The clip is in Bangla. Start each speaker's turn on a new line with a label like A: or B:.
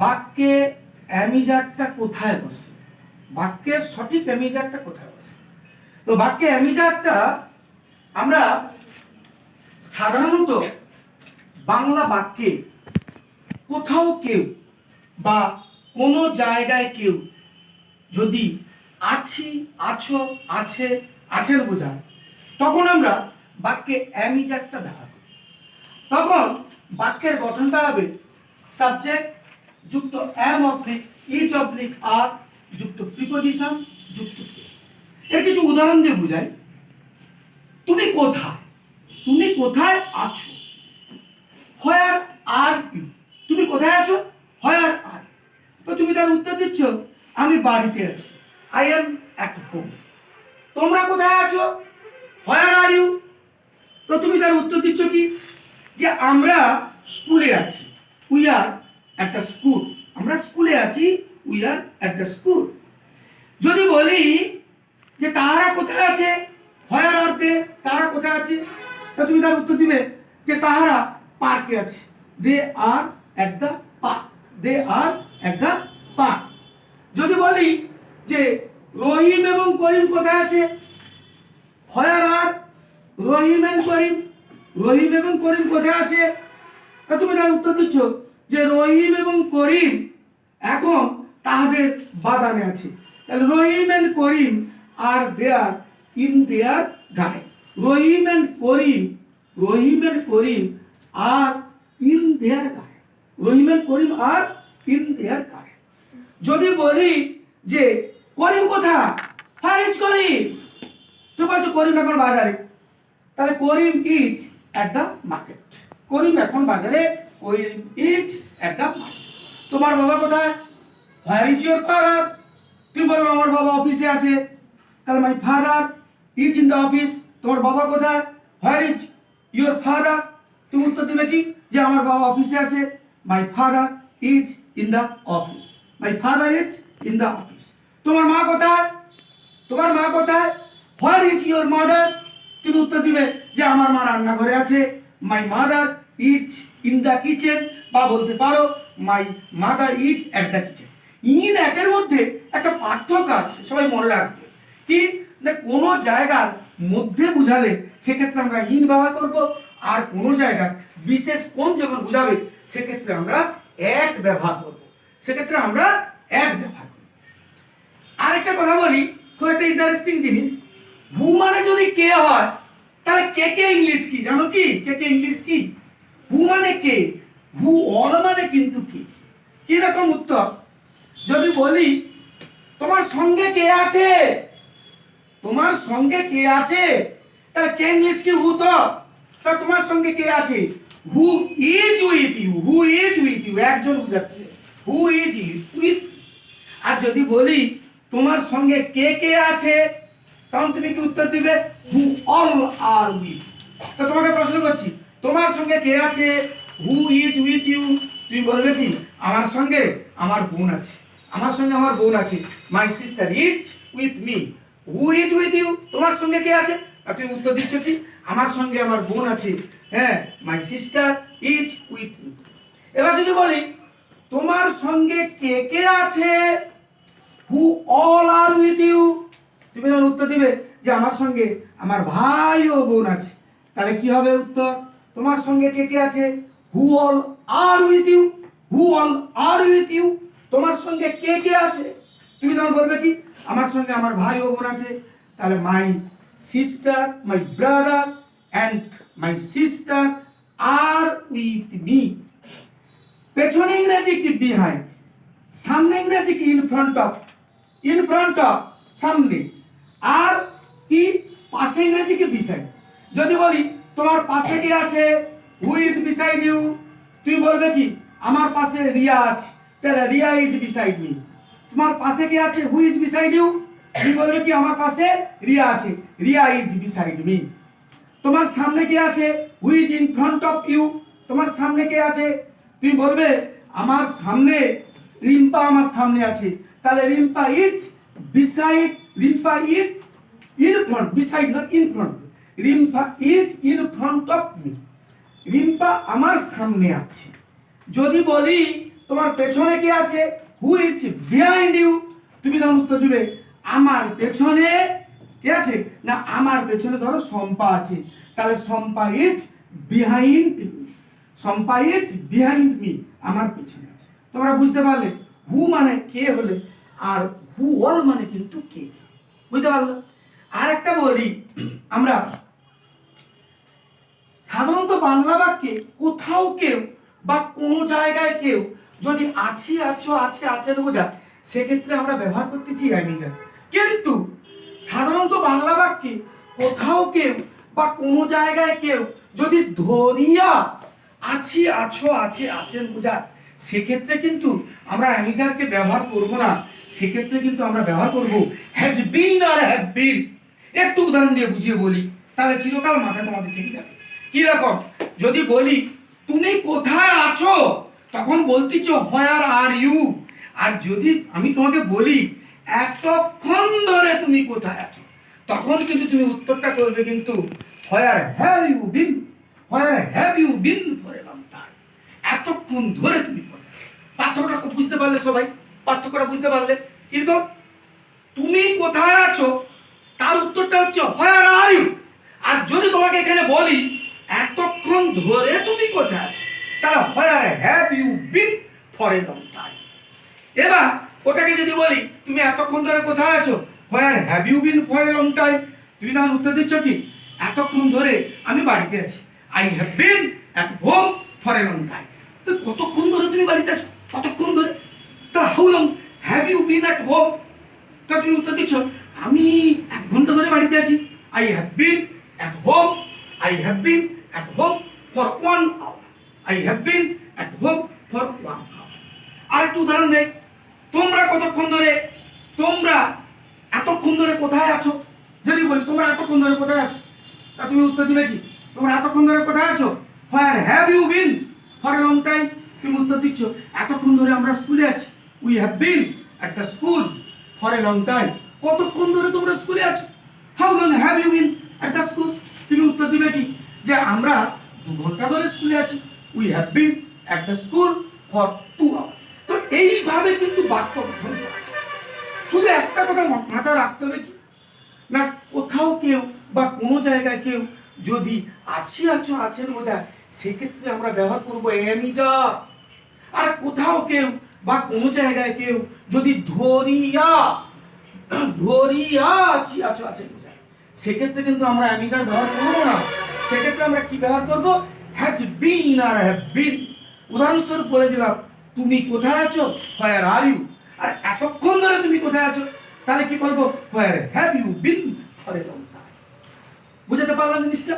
A: বাক্যে অ্যামিজারটা কোথায় বসে, বাক্যের সঠিক অ্যামিজারটা কোথায় বসে। তো বাক্যে অ্যামিজারটা আমরা সাধারণত বাংলা বাক্যে কোথাও কেউ বা কোনো জায়গায় কেউ যদি আছি, আছো, আছে, আছেন বোঝায়, তখন আমরা বাক্যে অ্যামিজারটা ব্যবহার করি। তখন বাক্যের গঠনটা হবে সাবজেক্ট যুক্ত অ্যাম অবলিক ইজ অবলিক আর যুক্ত প্রিপোজিশন যুক্ত প্লেস। এর কিছু উদাহরণ দিয়ে বুঝাই। তুমি কোথায়, তুমি কোথায় আছো, হোয়ার আর ইউ, তুমি কোথায় আছো, হোয়ার আর। তো তুমি তার উত্তর দিচ্ছ আমি বাড়িতে আছি, আই এম অ্যাট হোম। তোমরা কোথায় আছো, হোয়ার আর ইউ। তো তুমি তার উত্তর দিচ্ছ কি, যে আমরা স্কুলে আছি, we are at the school. আমরা স্কুলে আছি, we are at the school. যদি বলি যে তারা কোথায় আছে, হোয়ার আর দে, তারা কোথায় আছে, তো তুমি তার উত্তর দিবে যে তাহারা পার্কে আছে, they are at the park, they are at the park. যদি বলি যে রহিম এবং করিম কোথায় আছে, হোয়ার আর রহিম এন্ড করিম, রহিম এবং করিম কোথায় আছে, তো তুমি তার উত্তর দিচ্ছ যে রহিম এবং করিম এখন তাহাদের বাগানে আছে। তাহলে Rahim and Karim are there in their garden. Rahim and Karim, Rahim and Karim are in their garden, Rahim and Karim are in their garden. যদি বলি যে করিম কোথায়, হোয়ার ইজ করিম, তো বলছো করিম এখন বাজারে, তাহলে করিম ইজ অ্যাট দ্য মার্কেট, করিম এখন বাজারে, করিম ইজ অ্যাট দ্য মার্কেট। তোমার বাবা কোথায়, হোয়ার ইজ ইউর ফাদার, তুমি বলবে আমার বাবা অফিসে আছে, তাহলে my father is in the office. তোমার বাবা কোথায়, হোয়ার ইজ ইউর ফাদার, তুমি উত্তর দিবে কি, যে আমার বাবা অফিসে আছে, my father is in the office, my father is in the office. তোমার মা কোথায়, তোমার মা কোথায়, হোয়ার ইজ ইউর মাদার, তুমি উত্তর দিবে যে আমার মা রান্নাঘরে আছে, my mother is in the kitchen, বা বলতে পারো my mother is at the kitchen. In অ্যাটের মধ্যে একটা পার্থক্য আছে, সবাই মনে রাখবে কি, না কোনো জায়গার মধ্যে বুঝালে সেক্ষেত্রে আমরা ইন ব্যবহার করব, আর কোনো জায়গার বিশেষ কোন যখন বুঝাবে সেক্ষেত্রে আমরা অ্যাট ব্যবহার করব, সেক্ষেত্রে আমরা অ্যাট ব্যবহার করব। আরেকটা কথা বলি, খুব একটা ইন্টারেস্টিং জিনিস, হু মানে যদি কে হয়, তাহলে কে কে ইংলিশ কি জানো কি, কে কে ইংলিশ কি, হু মানে কে, হু অল মানে কিন্তু কি। কি রকম উত্তর, যদি বলি তোমার সঙ্গে কে আছে, তোমার সঙ্গে কে আছে, তাহলে কে ইংলিশ কি, হু। তো তোমার সঙ্গে কে আছে, who is with you, who is with you, একজন বুঝাচ্ছে, হু ইজ উইথ। আর যদি বলি তোমার সঙ্গে কে কে আছে, তখন তুমি কি উত্তর দিবে, হু অল আর উইথ। তো তোমাকে প্রশ্ন করছি, তোমার সঙ্গে কে আছে, হু ইজ উইথ ইউ, তুমি বলবে কি, আমার সঙ্গে আমার বোন আছে, আমার সঙ্গে আমার বোন আছে, my sister is with me. Who is with you, তোমার সঙ্গে কে আছে, আর তুমি উত্তর দিচ্ছ কি, আমার সঙ্গে আমার বোন আছে, হ্যাঁ, my sister is with me. এবার যদি বলি তোমার সঙ্গে কে কে আছে, who all are with you, তুমি যখন উত্তর দিবে যে আমার সঙ্গে আমার ভাই ও বোন আছে, তাহলে কি হবে উত্তর, তোমার সঙ্গে কে কে আছে, who all are with you, who all are with you. তোমার সঙ্গে কে কে আছে, তুমি তখন বলবে কি, আমার সঙ্গে আমার ভাই ও বোন আছে, তাহলে my sister, my brother and my sister are with me. পেছনে ইংরেজি কি বিহাইন্ড, সামনে ইংরেজি কি in front of, in front of সামনে, আর কি পাশে ইংরেজি কি বিসাইড। যদি বলি তোমার পাশে কে আছে, হু ইজ বিসাইড ইউ, তুমি বলবে কি, আমার পাশে রিয়া আছে, তাহলে রিয়া ইজ বিসাইড মি। তোমার পাশে কে আছে, হু ইজ বিসাইড ইউ, তুমি বলবে কি, আমার পাশে রিয়া আছে, রিয়া ইজ বিসাইড মি। তোমার সামনে কে আছে, who is in front of you, তোমার সামনে কে আছে, তুমি বলবে আমার সামনে রিম্পা আমার সামনে আছে, তাহলে Rimpa is beside, Rimpa is in front, beside not in front, Rimpa is in front of me, Rimpa আমার সামনে আছে। যদি বলি তোমার পেছনে কে আছে? Who is behind you? তুমি তখন উত্তর দিবে আমার পেছনে কে আছে? না আমার পেছনে ধরো শম্পা আছে, তাহলে Shampa is behind me. Shampa is behind me, আমার পেছনে আছে। তোমরা বুঝতে পারলে হু মানে কে হলে, আর হু অল মানে কিন্তু কে। বুঝতে পারলো? আর একটা বলি, আমরা সাধারণত বাংলা বাক্যে কোথাও কেউ বা কোনো জায়গায় কেউ যদি আছি, আছো, আছে, আছেন বোঝায়, সেক্ষেত্রে আমরা ব্যবহার করতেছি অ্যামিজার। কিন্তু সাধারণত বাংলা বাক্যে কোথাও কেউ বা কোনো জায়গায় কেউ যদি ধরিয়া আছি, আছো, আছে, আছেন বোঝায়, সেক্ষেত্রে কিন্তু আমরা অ্যামিজারকে ব্যবহার করব না। সেক্ষেত্রে কিন্তু আমরা ব্যবহার করব হ্যাজ বিন আর হ্যাভ বিন। একটু উদাহরণ দিয়ে বুঝিয়ে বলি, তাহলে চিরকাল মাথায় তোমাদের থেকে যাবে। কি রকম? যদি বলি তুমি কোথায় আছো, তখন বলতেছ হোয়ার আর ইউ। আর যদি আমি তোমাকে বলি এতক্ষণ ধরে তুমি কোথায় আছো, তখন কিন্তু তুমি উত্তরটা করবে কিন্তু where have you been. Where have you been for a long time. এতক্ষণ ধরে তুমি কোথায়। পার্থক্যটা বুঝতে পারলে সবাই? পার্থক্যটা বুঝতে পারলে? কিরকম? তুমি কোথায় আছো, তার উত্তরটা হচ্ছে হোয়ার আর ইউ। আর যদি তোমাকে এখানে বলি এতক্ষণ ধরে তুমি কোথায় আছো, তাহলে where have you been for a long time. এবার ওটাকে যদি বলি তুমি এতক্ষণ ধরে কোথায় আছো, where have you been for a long time, তুমি তখন উত্তর দিচ্ছ কি এতক্ষণ ধরে আমি বাড়িতে আছি। I have been at home for a long time. তো কতক্ষণ ধরে তুমি বাড়িতে আছো? কতক্ষণ ধরে? তা how long have you been at home? তো তুমি উত্তর দিচ্ছ আমি 1 ঘন্টা ধরে বাড়িতে আছি। I have been at home, I have been at home for 1 hour. I have been at home for 1 hour. আর একটু উদাহরণ দেই, তোমরা কতক্ষণ ধরে, তোমরা এতক্ষণ ধরে কোথায় আছো? যদি বলি তোমরা এতক্ষণ ধরে কোথায় আছো, তা তুমি উত্তর দিবে কি তোমরা এতক্ষণ ধরে কোথায় আছো? Where have you been for a long time. তুমি উত্তর দিচ্ছ এতক্ষণ ধরে আমরা স্কুলে আছি। We have been at the school for a long time. কতক্ষণ ধরে তোমরা স্কুলে আছো? How long have you been at the school? তুমি উত্তর দিবে কি যে আমরা 2 ঘন্টা ধরে স্কুলে আছি। We have been at the school for 2 hours. তো এইভাবে কিন্তু বাক্য গঠন করা যায়। শুধু একটা কথা মাথায় রাখতে হবে কি না, কোথাও কেউ বা কোনো জায়গায় কেউ যদি আছি, আছো, আছেন বোঝায়, সেক্ষেত্রে আমরা ব্যবহার করবো এমিজার। আর কোথাও কেউ বা কোনো জায়গায় কেউ যদি ধরিয়া ধরিয়া আছি, আছো, আছেন বোঝায়, সেক্ষেত্রে কিন্তু আমরা অ্যামিজার ব্যবহার করবো না। সেক্ষেত্রে আমরা কি ব্যবহার করবো? হ্যাজ বিন আর হ্যাভ বিন। উদাহরণস্বরূপ বলে দিলাম তুমি কোথায় আছো, হোয়ার আর ইউ। আর এতক্ষণ ধরে তুমি কোথায় আছো, তাহলে কি বলবো? Where have you been for a long time. বুঝাতে পারলাম জিনিসটা?